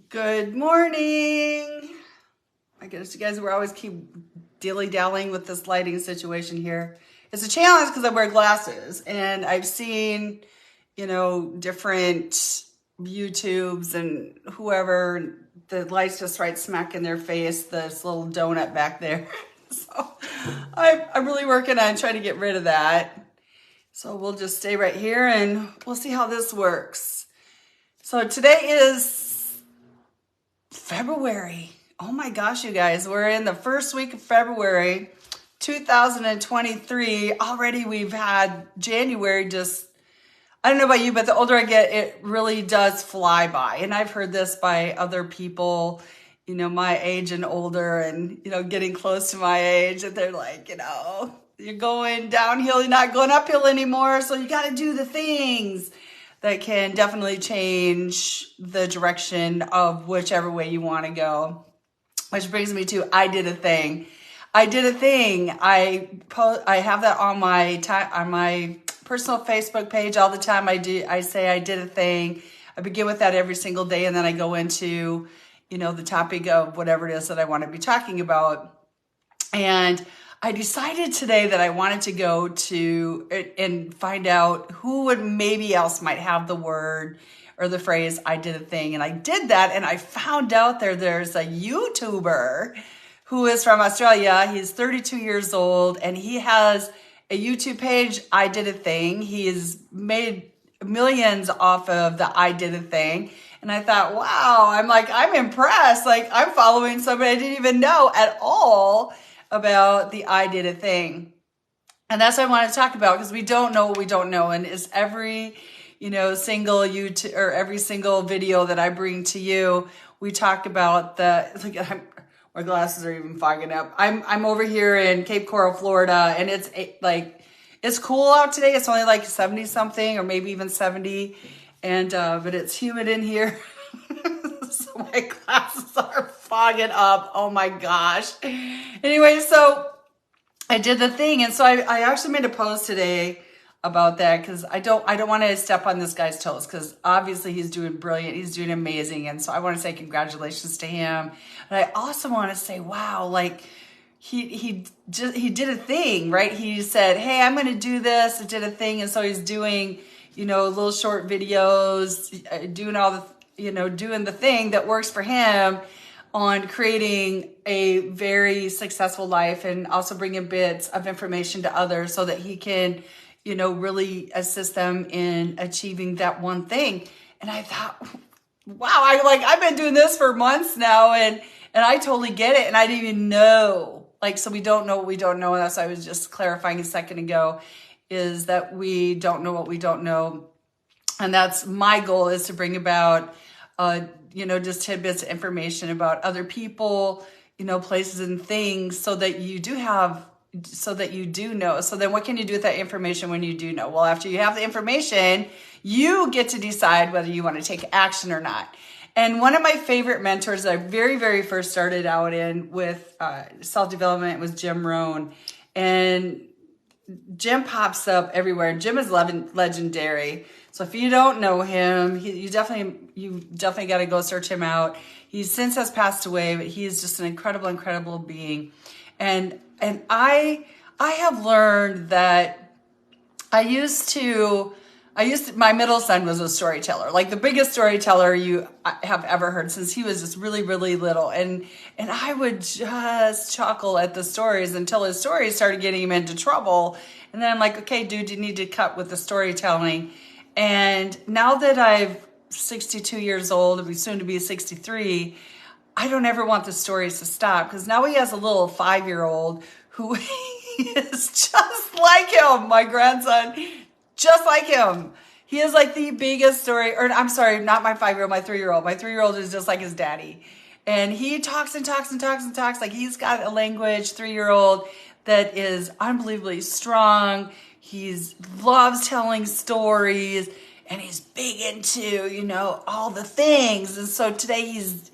Good morning. I guess you guys will always keep dilly-dallying with this lighting situation here. It's a challenge because I wear glasses and I've seen, different YouTubes and whoever, the lights just right smack in their face, this little donut back there. So I'm really working on trying to get rid of that. So we'll just stay right here and we'll see how this works. So today is February. Oh my gosh, you guys, we're in the first week of February 2023. Already we've had January just, I don't know about you, but the older I get, it really does fly by. And I've heard this by other people, my age and older and, getting close to my age. And they're like, you're going downhill, you're not going uphill anymore. So you got to do the things that can definitely change the direction of whichever way you want to go. Which brings me to I did a thing. I have that on my personal Facebook page all the time. I say I did a thing. I begin with that every single day, and then I go into, the topic of whatever it is that I want to be talking about. And I decided today that I wanted to go to and find out who would maybe else might have the word or the phrase, I did a thing. And I did that, and I found out there's a YouTuber who is from Australia. He's 32 years old, and he has a YouTube page, I did a thing. He's made millions off of the I did a thing. And I thought, wow, I'm impressed. Like, I'm following somebody I didn't even know at all about the I did a thing. And that's what I want to talk about, because we don't know what we don't know. And is every, single YouTube or every single video that I bring to you, we talk about my glasses are even fogging up. I'm over here in Cape Coral, Florida, and it's cool out today. It's only like 70 something or maybe even 70. And, but it's humid in here. So my glasses are fogging up. Oh my gosh. Anyway, so I did the thing. And so I actually made a post today about that, because I don't want to step on this guy's toes, because obviously he's doing brilliant. He's doing amazing. And so I want to say congratulations to him. But I also want to say, wow, he did a thing, right? He said, hey, I'm going to do this. I did a thing. And so he's doing, little short videos, doing all the, doing the thing that works for him on creating a very successful life, and also bringing bits of information to others so that he can, really assist them in achieving that one thing. And I thought, wow, I've been doing this for months now, and I totally get it. And I didn't even know, so we don't know what we don't know. And that's what I was just clarifying a second ago, is that we don't know what we don't know. And that's my goal, is to bring about, just tidbits of information about other people, places and things, so that you do know. So then what can you do with that information when you do know? Well, after you have the information, you get to decide whether you want to take action or not. And one of my favorite mentors that I very, very first started out in with self-development was Jim Rohn. And Jim pops up everywhere. Jim is legendary. So if you don't know him, you definitely got to go search him out. He since has passed away, but he is just an incredible, incredible being. And I have learned that my middle son was a storyteller, like the biggest storyteller you have ever heard, since he was just really, really little. And I would just chuckle at the stories until his stories started getting him into trouble. And then I'm like, okay, dude, you need to cut with the storytelling. And now that I'm 62 years old, and soon to be 63, I don't ever want the stories to stop, because now he has a little 5-year-old who is just like him, my grandson, just like him. He is like the biggest story, or I'm sorry, not my 5-year-old, my 3-year-old. My 3-year-old is just like his daddy. And he talks and talks and talks and talks. Like, he's got a language, 3-year-old, that is unbelievably strong. He loves telling stories, and he's big into, all the things. And so today he's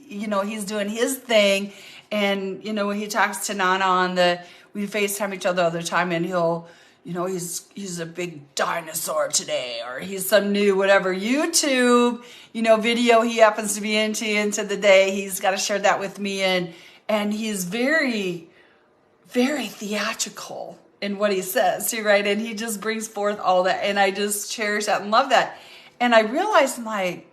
doing his thing. And, when he talks to Nana we FaceTime each other all the time, and he'll he's a big dinosaur today, or he's some new whatever YouTube, video he happens to be into the day. He's got to share that with me, and he's very, very theatrical in what he says too, right? And he just brings forth all that, and I just cherish that and love that. And I realized, I'm like,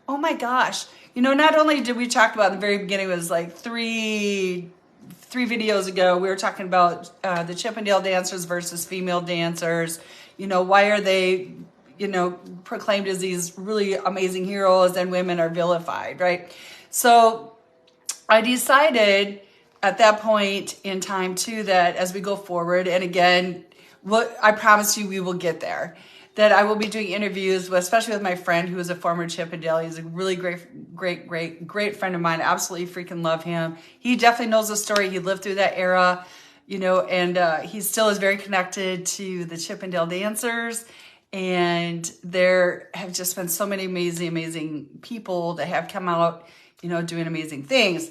oh my gosh, not only did we talk about in the very beginning, it was like three videos ago, we were talking about the Chippendale dancers versus female dancers. Why are they, proclaimed as these really amazing heroes and women are vilified, right? So I decided at that point in time too, that as we go forward, and again, I promise you we will get there, that I will be doing interviews, especially with my friend who is a former Chippendale. He's a really great friend of mine. Absolutely freaking love him. He definitely knows the story. He lived through that era, and he still is very connected to the Chippendale dancers. And there have just been so many amazing people that have come out, doing amazing things.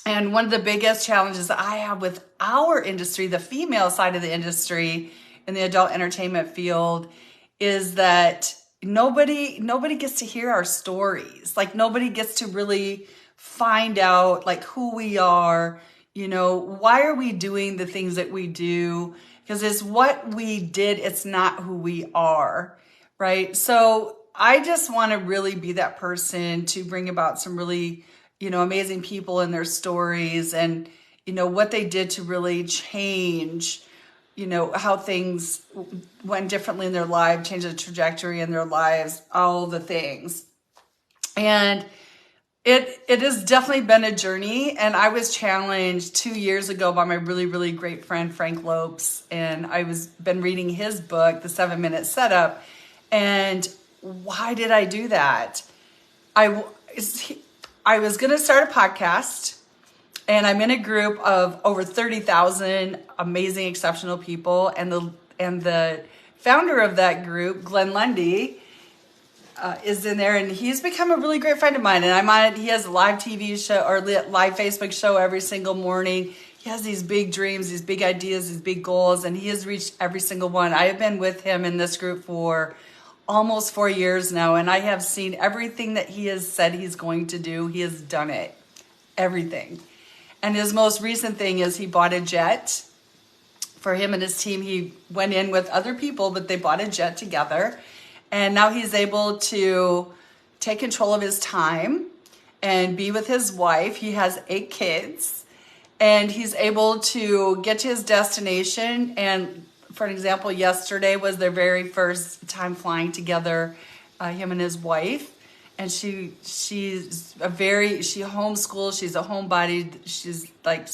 And one of the biggest challenges that I have with our industry, the female side of the industry in the adult entertainment field, is that nobody gets to hear our stories. Like, nobody gets to really find out like who we are, why are we doing the things that we do? Because it's what we did, it's not who we are, right? So I just want to really be that person to bring about some really, amazing people and their stories, and, what they did to really change, how things went differently in their life, change the trajectory in their lives, all the things. And it has definitely been a journey. And I was challenged 2 years ago by my really great friend, Frank Lopes. And been reading his book, The 7-Minute Setup. And why did I do that? I was going to start a podcast, and I'm in a group of over 30,000 amazing, exceptional people. And the founder of that group, Glenn Lundy, is in there, and he's become a really great friend of mine. And I'm on it. He has a live TV show or live Facebook show every single morning. He has these big dreams, these big ideas, these big goals, and he has reached every single one. I have been with him in this group for almost 4 years now, and I have seen everything that he has said he's going to do. He has done it, everything. And his most recent thing is he bought a jet for him and his team. He went in with other people, but they bought a jet together. And now he's able to take control of his time and be with his wife. He has 8 kids, and he's able to get to his destination. And for an example, yesterday was their very first time flying together, him and his wife. And she's she homeschools. She's a homebody. She's like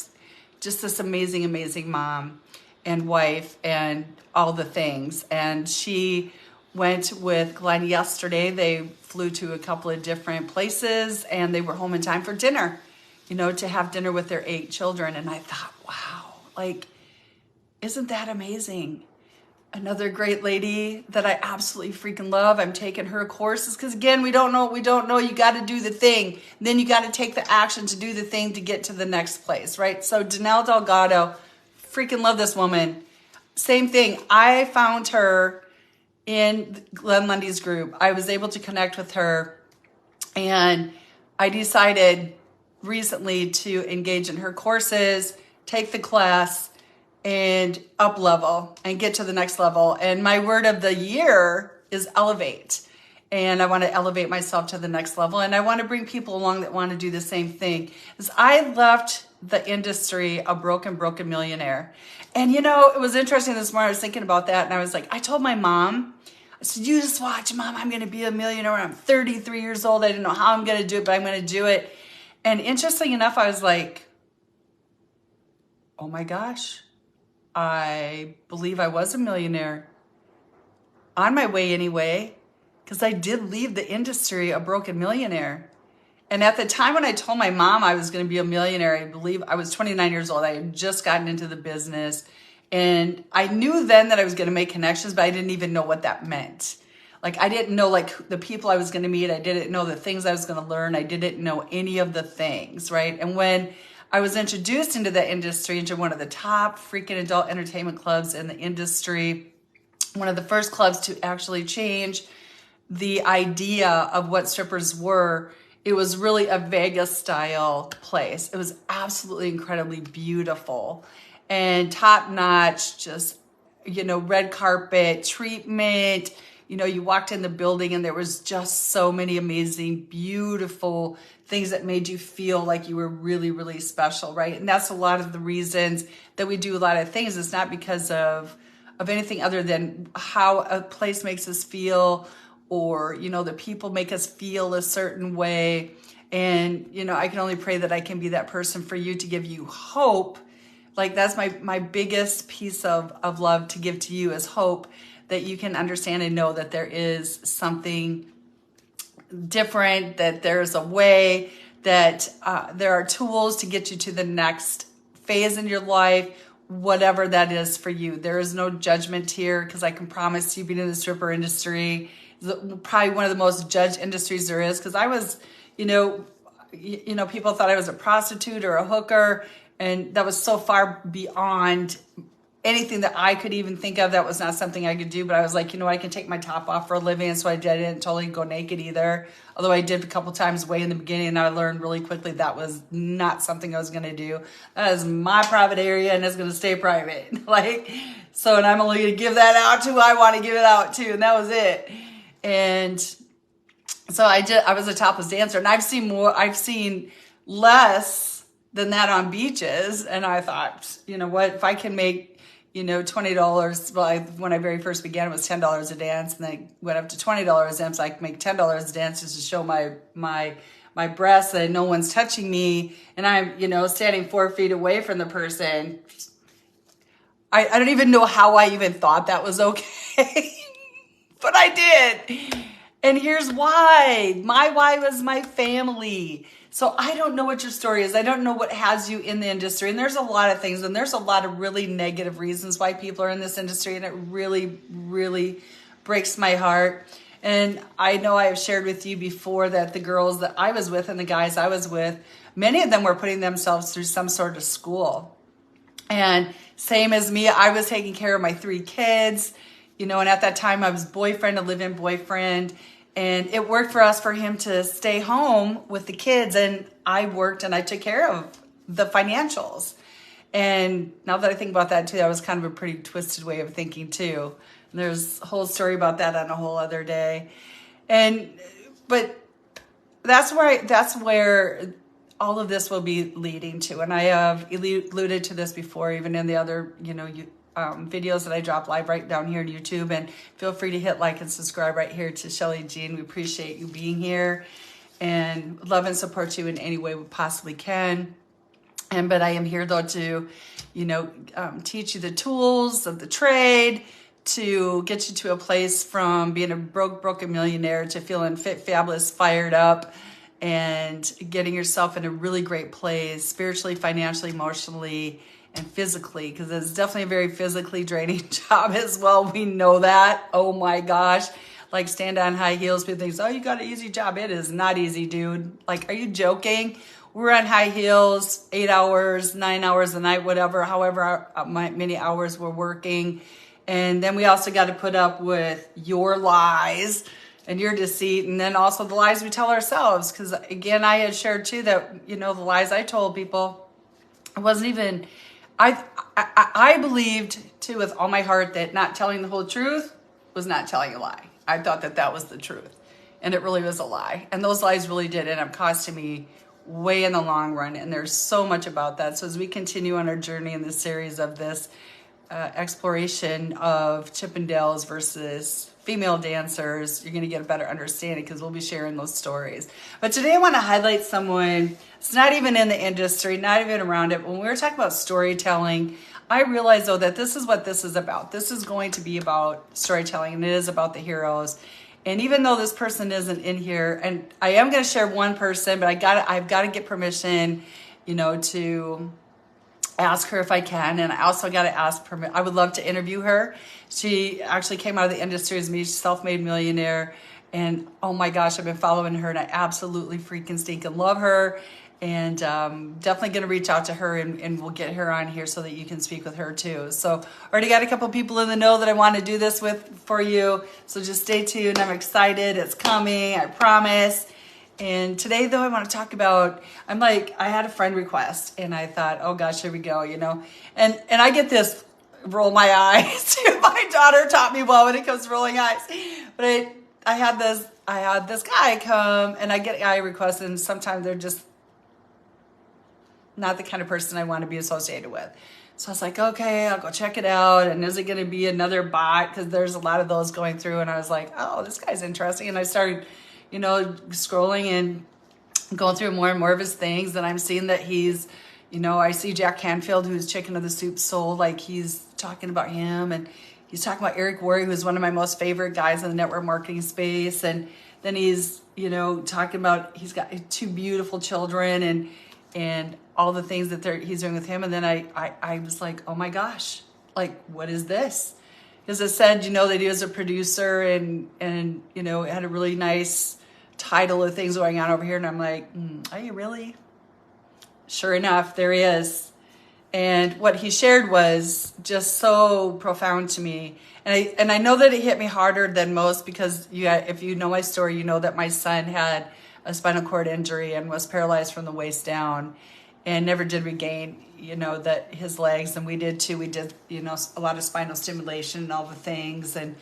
just this amazing mom and wife and all the things. And she went with Glenn yesterday. They flew to a couple of different places, and they were home in time for dinner, to have dinner with their 8 children. And I thought, wow, like, isn't that amazing? Another great lady that I absolutely freaking love. I'm taking her courses because, again, we don't know what we don't know. You got to do the thing. Then you got to take the action to do the thing to get to the next place, right? So Danelle Delgado, freaking love this woman. Same thing. I found her in Glenn Lundy's group. I was able to connect with her, and I decided recently to engage in her courses, take the class, and up level and get to the next level. And my word of the year is elevate. And I want to elevate myself to the next level. And I want to bring people along that want to do the same thing. As I left the industry a broken millionaire. And it was interesting this morning. I was thinking about that, and I was like, I told my mom, I said, you just watch, Mom, I'm going to be a millionaire when I'm 33 years old. I didn't know how I'm going to do it, but I'm going to do it. And interesting enough, I was like, oh my gosh, I believe I was a millionaire on my way anyway, because I did leave the industry a broken millionaire. And at the time when I told my mom I was going to be a millionaire, I believe I was 29 years old. I had just gotten into the business, and I knew then that I was going to make connections, but I didn't even know what that meant. Like, I didn't know like the people I was going to meet. I didn't know the things I was going to learn. I didn't know any of the things, right? And when I was introduced into the industry, into one of the top freaking adult entertainment clubs in the industry. One of the first clubs to actually change the idea of what strippers were. It was really a Vegas style place. It was absolutely incredibly beautiful and top notch, just, red carpet treatment. You walked in the building and there was just so many amazing, beautiful things that made you feel like you were really, really special, right? And that's a lot of the reasons that we do a lot of things. It's not because of anything other than how a place makes us feel, or, the people make us feel a certain way. And, I can only pray that I can be that person for you, to give you hope. Like, that's my biggest piece of love to give to you, is hope, that you can understand and know that there is something different, that there's a way, that there are tools to get you to the next phase in your life, whatever that is for you. There is no judgment here, because I can promise you, being in the stripper industry is probably one of the most judged industries there is, because I was, people thought I was a prostitute or a hooker, and that was so far beyond anything that I could even think of. That was not something I could do, but I was like, I can take my top off for a living, and so I didn't totally go naked either. Although I did a couple times way in the beginning, and I learned really quickly that was not something I was going to do. That is my private area, and it's going to stay private. And I'm only going to give that out to who I want to give it out to, and that was it. And so I was a topless dancer, and I've seen less than that on beaches. And I thought, what, if I can make, $20, well, when I very first began, it was $10 a dance, and then I went up to $20 a dance. I can make $10 a dance just to show my breasts, that no one's touching me, and I'm, standing 4 feet away from the person. I don't even know how I even thought that was okay, but I did. And here's why. My why was my family. So I don't know what your story is. I don't know what has you in the industry. And there's a lot of things, and there's a lot of really negative reasons why people are in this industry. And it really, really breaks my heart. And I know I have shared with you before that the girls that I was with and the guys I was with, many of them were putting themselves through some sort of school. And same as me, I was taking care of my 3 kids, and at that time I was boyfriend, a live-in boyfriend. And it worked for him to stay home with the kids, and I worked and I took care of the financials. And now that I think about that too, that was kind of a pretty twisted way of thinking too. And there's a whole story about that on a whole other day. But that's where all of this will be leading to. And I have alluded to this before, even in the other, videos that I drop live right down here on YouTube. And feel free to hit like and subscribe right here to Shelly Jean. We appreciate you being here and love and support you in any way we possibly can. But I am here though to, teach you the tools of the trade, to get you to a place from being a broken millionaire to feeling fit, fabulous, fired up, and getting yourself in a really great place, spiritually, financially, emotionally, and physically, because it's definitely a very physically draining job as well. We know that. Oh my gosh. Like, stand on high heels. People think, oh, you got an easy job. It is not easy, dude. Like, are you joking? We're on high heels, 8 hours, 9 hours a night, whatever, however many hours we're working. And then we also got to put up with your lies and your deceit, and then also the lies we tell ourselves. Because again, I had shared too that, the lies I told people, it wasn't even, I believed too with all my heart that not telling the whole truth was not telling a lie. I thought that was the truth, and it really was a lie. And those lies really did end up costing me way in the long run. And there's so much about that. So as we continue on our journey in this series of this exploration of Chippendales versus female dancers, you're going to get a better understanding, because we'll be sharing those stories. But today I want to highlight someone. It's not even in the industry, not even around it. When we were talking about storytelling, I realized though that this is what this is about. This is going to be about storytelling, and it is about the heroes. And even though this person isn't in here, and I am going to share one person, but I've got to get permission, to ask her if I can. And I also got to ask permission. I would love to interview her. She actually came out of the industry as me, self-made millionaire. And oh my gosh, I've been following her, and I absolutely freaking stinking love her. And definitely going to reach out to her and we'll get her on here so that you can speak with her too. So already got a couple people in the know that I want to do this with for you. So just stay tuned. I'm excited. It's coming. I promise. And today though, I want to talk about, I had a friend request and I thought, oh gosh, here we go, and I get this roll my eyes. My daughter taught me well when it comes to rolling eyes, but I had this guy come and I get eye requests and sometimes they're just not the kind of person I want to be associated with. So I was like, okay, I'll go check it out. And is it going to be another bot? Because there's a lot of those going through. And I was like, oh, this guy's interesting. And I started, scrolling and going through more and more of his things. And I'm seeing that he's, I see Jack Canfield, who's Chicken of the Soup Soul. Like he's talking about him. And he's talking about Eric Worre, who's one of my most favorite guys in the network marketing space. And then he's, talking about, he's got 2 beautiful children and all the things that he's doing with him. And then I was like, oh my gosh, like, what is this? Because it said, that he was a producer and it had a really nice title of things going on over here. And I'm like, are you really? Sure enough, there he is. And what he shared was just so profound to me. And I know that it hit me harder than most because if you know my story, you know that my son had a spinal cord injury and was paralyzed from the waist down and never did regain, his legs. And we did too. We did, a lot of spinal stimulation and all the things. And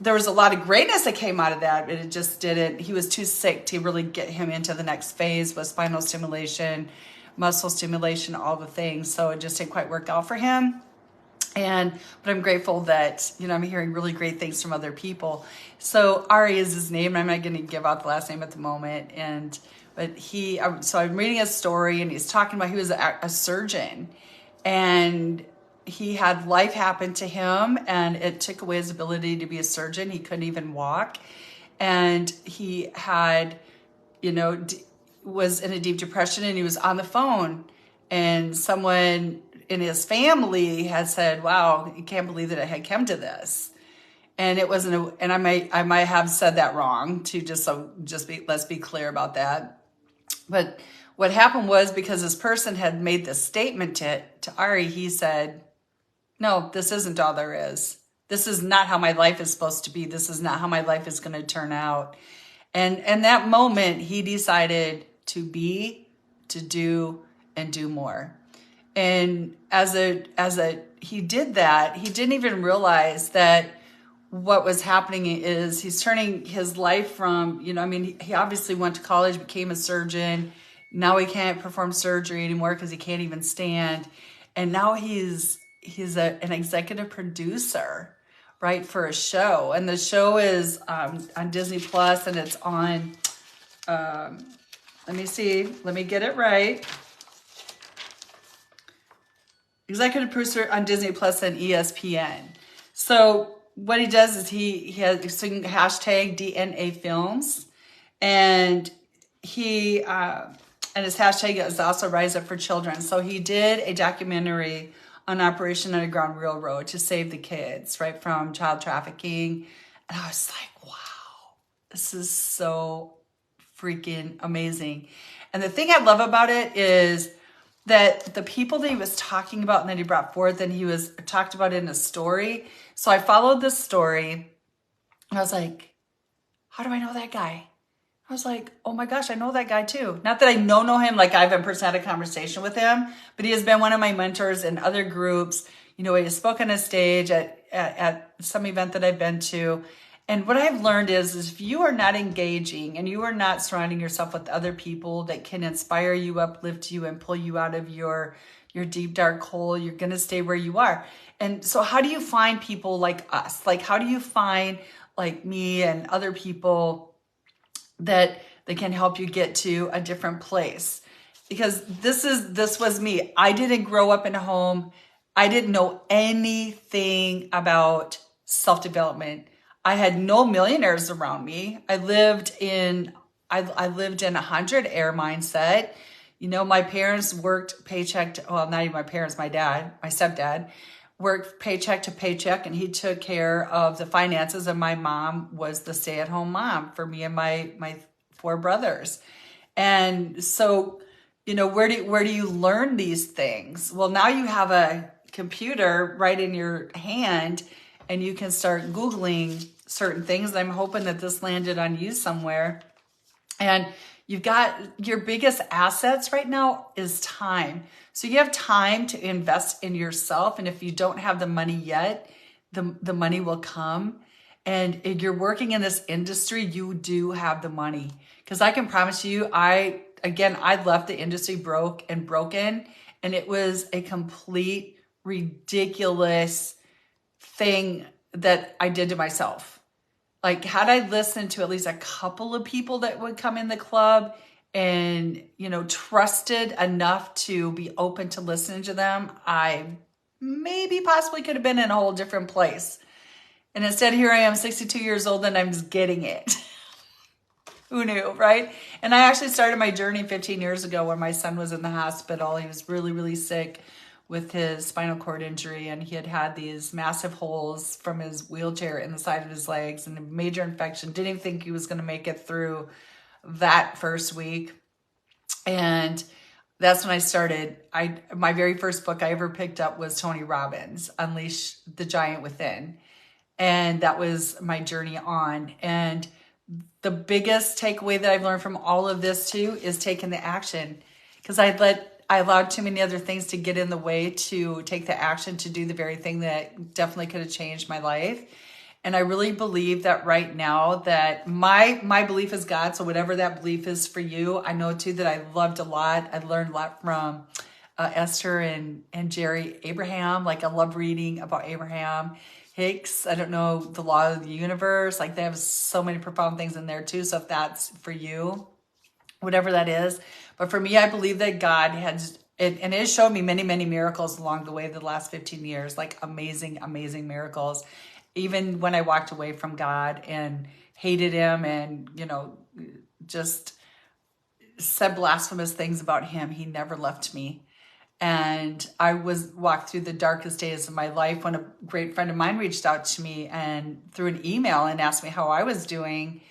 there was a lot of greatness that came out of that, but it just didn't, he was too sick to really get him into the next phase with spinal stimulation, muscle stimulation, all the things. So it just didn't quite work out for him. But I'm grateful that, I'm hearing really great things from other people. So Ari is his name. I'm not going to give out the last name at the moment. So I'm reading his story and he's talking about, he was a surgeon and he had life happen to him and it took away his ability to be a surgeon. He couldn't even walk. And he had, was in a deep depression and he was on the phone and someone in his family had said, wow, you can't believe that it had come to this. And it wasn't, and I might have said that wrong too, let's be clear about that. But what happened was because this person had made this statement to Ari, he said, no, this isn't all there is. This is not how my life is supposed to be. This is not how my life is going to turn out. And that moment he decided to be, to do, and do more. And he did that, he didn't even realize that what was happening is he's turning his life from, he obviously went to college, became a surgeon. Now he can't perform surgery anymore because he can't even stand. And now he's an executive producer, right, for a show. And the show is on Disney Plus and it's on, let me get it right. Executive producer on Disney Plus and ESPN. So what he does is he has hashtag DNA Films, and his hashtag is also Rise Up for Children. So he did a documentary on Operation Underground Railroad to save the kids, right, from child trafficking. And I was like, wow, this is so freaking amazing. And the thing I love about it is that the people that he was talking about and that he brought forth and he was talked about in a story. So I followed this story and I was like, how do I know that guy? I was like, oh my gosh, I know that guy too. Not that I know him, like I've in person had a conversation with him, but he has been one of my mentors in other groups. He has spoken on a stage at some event that I've been to. And what I've learned is if you are not engaging and you are not surrounding yourself with other people that can inspire you, uplift you, and pull you out of your deep, dark hole, you're going to stay where you are. And so how do you find people like us? Like, how do you find like me and other people that can help you get to a different place? Because this was me. I didn't grow up in a home. I didn't know anything about self-development. I had no millionaires around me. I lived in a 100 air mindset. My parents worked paycheck to, well, not even my parents, my dad, my stepdad worked paycheck to paycheck and he took care of the finances, and my mom was the stay-at-home mom for me and my 4 brothers. And so where do you learn these things? Well, now you have a computer right in your hand and you can start Googling certain things. I'm hoping that this landed on you somewhere. And you've got your biggest assets right now is time. So you have time to invest in yourself. And if you don't have the money yet, the money will come. And if you're working in this industry, you do have the money. Because I can promise you, I left the industry broken. And it was a complete ridiculous thing that I did to myself. Like, had I listened to at least a couple of people that would come in the club and, trusted enough to be open to listening to them, I maybe possibly could have been in a whole different place. And instead, here I am, 62 years old, and I'm just getting it. Who knew, right? And I actually started my journey 15 years ago when my son was in the hospital. He was really, really sick with his spinal cord injury, and he had these massive holes from his wheelchair in the side of his legs and a major infection. Didn't even think he was going to make it through that first week. And that's when I started. My very first book I ever picked up was Tony Robbins, Unleash the Giant Within. And that was my journey on. And the biggest takeaway that I've learned from all of this too is taking the action. Because I allowed too many other things to get in the way to take the action to do the very thing that definitely could have changed my life. And I really believe that right now that my belief is God. So whatever that belief is for you, I know too that I loved a lot. I learned a lot from Esther and Jerry Abraham. Like, I love reading about Abraham Hicks. I don't know, the law of the universe. Like, they have so many profound things in there too. So if that's for you, whatever that is. But for me, I believe that God has, and it showed me many, many miracles along the way the last 15 years, like amazing, amazing miracles. Even when I walked away from God and hated him and, just said blasphemous things about him, he never left me. And I walked through the darkest days of my life when a great friend of mine reached out to me and through an email and asked me how I was doing.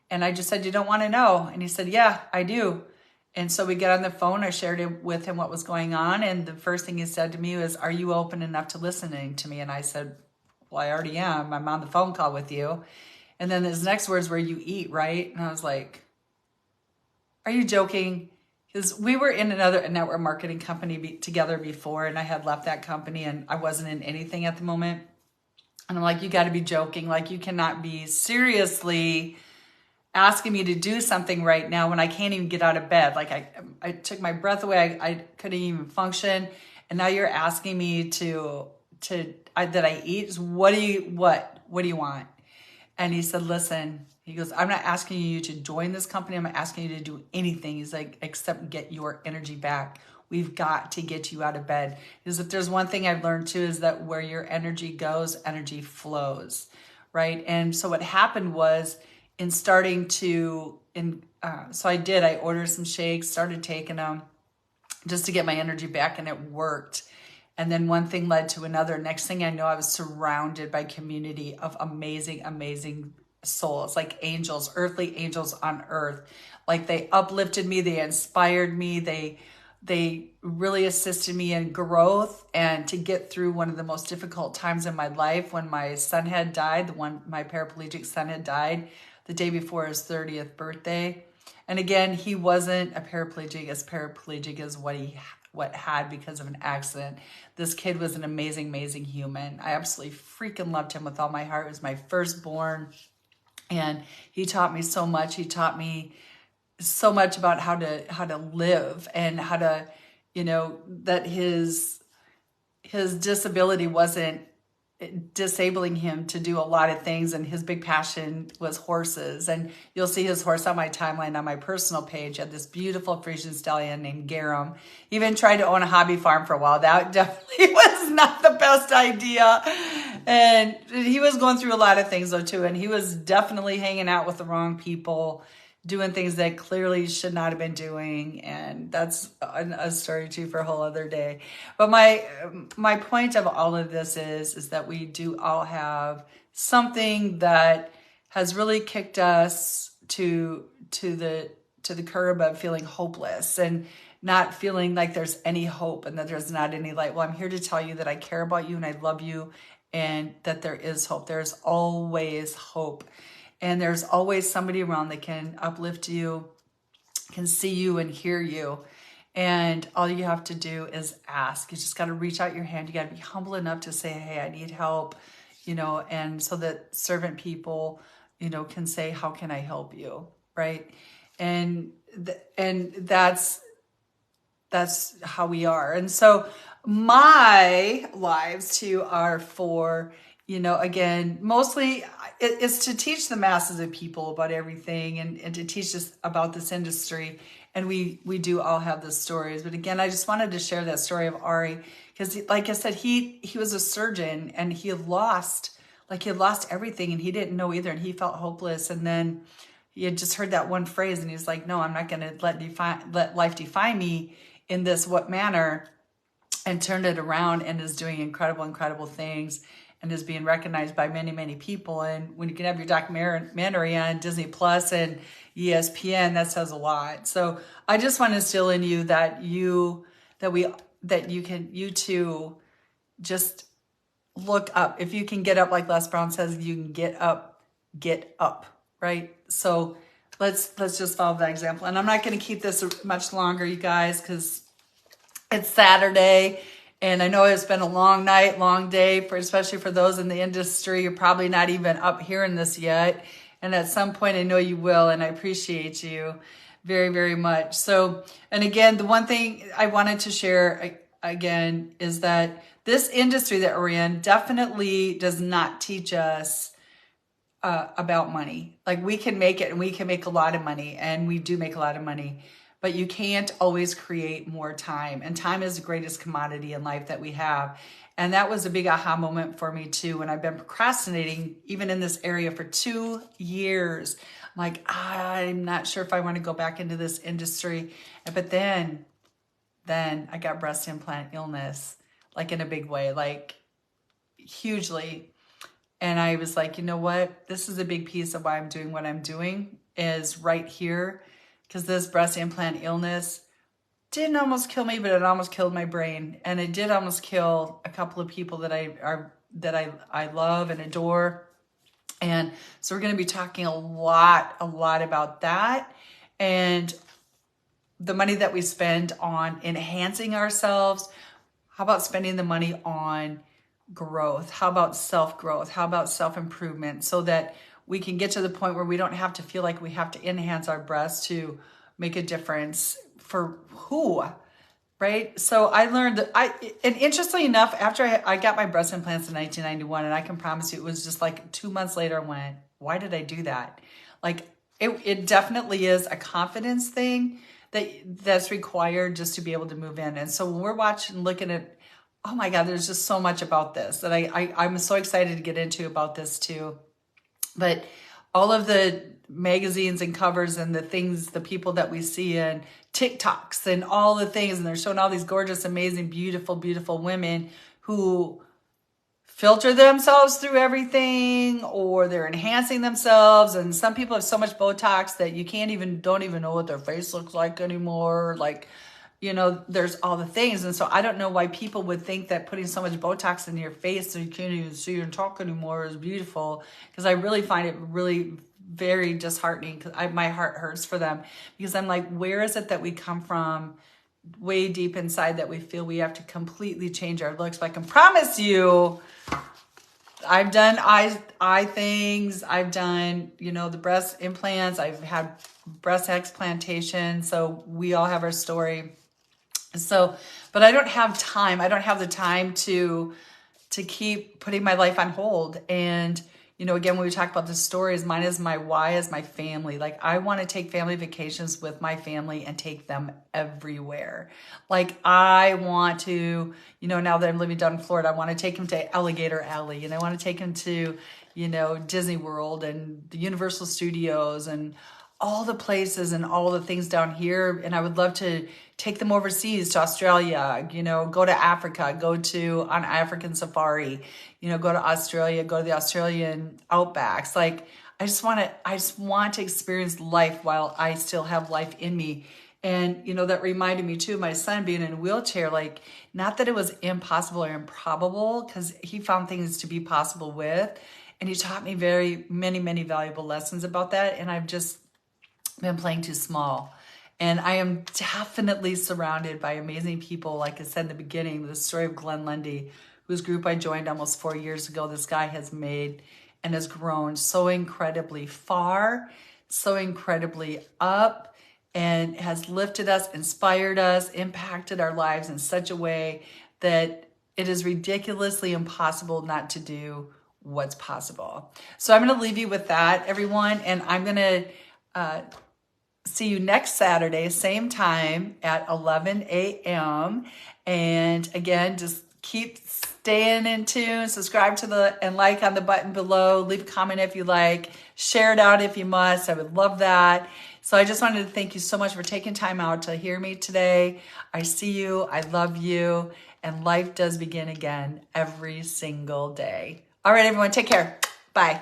And I just said, "You don't want to know?" And he said, "Yeah, I do." And so we get on the phone. I shared with him what was going on. And the first thing he said to me was, "Are you open enough to listening to me?" And I said, "Well, I already am. I'm on the phone call with you." And then his next words were, "You eat, right?" And I was like, "Are you joking?" Because we were in another network marketing company together before, and I had left that company and I wasn't in anything at the moment. And I'm like, "You got to be joking. Like, you cannot be seriously asking me to do something right now when I can't even get out of bed. Like, I took my breath away. I couldn't even function. And now you're asking me that I eat. What do you want?" And he said, "Listen," he goes, "I'm not asking you to join this company. I'm not asking you to do anything." He's like, "Except get your energy back. We've got to get you out of bed." Because if there's one thing I've learned too, is that where your energy goes, energy flows, right? And so what happened was, so I ordered some shakes, started taking them just to get my energy back, and it worked. And then one thing led to another. Next thing I know, I was surrounded by community of amazing, amazing souls, like angels, earthly angels on earth. Like, they uplifted me, they inspired me, they really assisted me in growth and to get through one of the most difficult times in my life when my son had died, my paraplegic son had died the day before his 30th birthday. And again, he wasn't as paraplegic as what had because of an accident. This kid was an amazing, amazing human. I absolutely freaking loved him with all my heart. He was my firstborn, and he taught me so much. He taught me so much about how to live and how to, that his disability wasn't disabling him to do a lot of things, and his big passion was horses. And you'll see his horse on my timeline on my personal page. I had this beautiful Frisian stallion named Garum. He even tried to own a hobby farm for a while. That definitely was not the best idea. And he was going through a lot of things though too, and he was definitely hanging out with the wrong people, doing things that clearly should not have been doing. And that's a story too for a whole other day. But my point of all of this is that we do all have something that has really kicked us to the to the curb of feeling hopeless and not feeling like there's any hope and that there's not any light. Well, I'm here to tell you that I care about you and I love you and that there is hope. There's always hope. And there's always somebody around that can uplift you, can see you and hear you. And all you have to do is ask. You just got to reach out your hand. You got to be humble enough to say, hey, I need help, and so that servant people, can say, how can I help you? Right. And that's how we are. And so my lives too are for, again, mostly it's to teach the masses of people about everything and to teach us about this industry. And we do all have the stories. But again, I just wanted to share that story of Ari because like I said, he was a surgeon and he had lost everything and he didn't know either. And he felt hopeless. And then he had just heard that one phrase and he was like, no, I'm not going to let life define me in this what manner, and turned it around and is doing incredible things and is being recognized by many, many people. And when you can have your documentary on Disney Plus and ESPN, that says a lot. So I just want to instill in you that you too just look up. If you can get up, like Les Brown says, you can get up, right? So let's just follow that example. And I'm not going to keep this much longer, you guys, because it's Saturday. And I know it's been a long night, long day, especially for those in the industry. You're probably not even up hearing this yet. And at some point, I know you will. And I appreciate you very, very much. So, and again, the one thing I wanted to share again is that this industry that we're in definitely does not teach us about money. Like we can make it and we can make a lot of money and we do make a lot of money. But you can't always create more time. And time is the greatest commodity in life that we have. And that was a big aha moment for me too. When I've been procrastinating, even in this area for 2 years, I'm like, I'm not sure if I want to go back into this industry. But then I got breast implant illness, like in a big way, like hugely. And I was like, you know what? This is a big piece of why I'm doing what I'm doing is right here. Because this breast implant illness didn't almost kill me, but it almost killed my brain. And it did almost kill a couple of people that I love and adore. And so we're going to be talking a lot about that. And the money that we spend on enhancing ourselves. How about spending the money on growth? How about self-growth? How about self-improvement so that we can get to the point where we don't have to feel like we have to enhance our breasts to make a difference for who, right? So I learned that and interestingly enough, after I got my breast implants in 1991, and I can promise you it was just like 2 months later I went, why did I do that? Like it definitely is a confidence thing that's required just to be able to move in. And so when we're looking at, oh my God, there's just so much about this that I'm so excited to get into about this too. But all of the magazines and covers and the people that we see in TikToks and all the things, and they're showing all these gorgeous, amazing, beautiful, beautiful women who filter themselves through everything or they're enhancing themselves. And some people have so much Botox that you don't even know what their face looks like anymore. Like, there's all the things. And so I don't know why people would think that putting so much Botox in your face so you can't even see and talk anymore is beautiful. Because I really find it really very disheartening because my heart hurts for them. Because I'm like, where is it that we come from way deep inside that we feel we have to completely change our looks? But I can promise you, I've done eye things. I've done, the breast implants. I've had breast explantation. So we all have our story. So, but I don't have time. I don't have the time to keep putting my life on hold. And, again, when we talk about the stories, mine is my why is my family. Like I want to take family vacations with my family and take them everywhere. Like I want to, now that I'm living down in Florida, I want to take them to Alligator Alley and I want to take them to, Disney World and the Universal Studios and all the places and all the things down here. And I would love to take them overseas to Australia, go to Africa, go on African safari, go to Australia, go to the Australian outbacks. Like I just want to experience life while I still have life in me. And, that reminded me too, of my son being in a wheelchair, like, not that it was impossible or improbable, because he found things to be possible with. And he taught me many valuable lessons about that. And I've just been playing too small. And I am definitely surrounded by amazing people. Like I said in the beginning, the story of Glenn Lundy, whose group I joined almost 4 years ago. This guy has made and has grown so incredibly far, so incredibly up, and has lifted us, inspired us, impacted our lives in such a way that it is ridiculously impossible not to do what's possible. So I'm going to leave you with that, everyone, and I'm going to see you next Saturday, same time at 11 a.m. And again, just keep staying in tune. Subscribe to and like on the button below. Leave a comment if you like. Share it out if you must. I would love that. So I just wanted to thank you so much for taking time out to hear me today. I see you. I love you. And life does begin again every single day. All right, everyone, take care. Bye.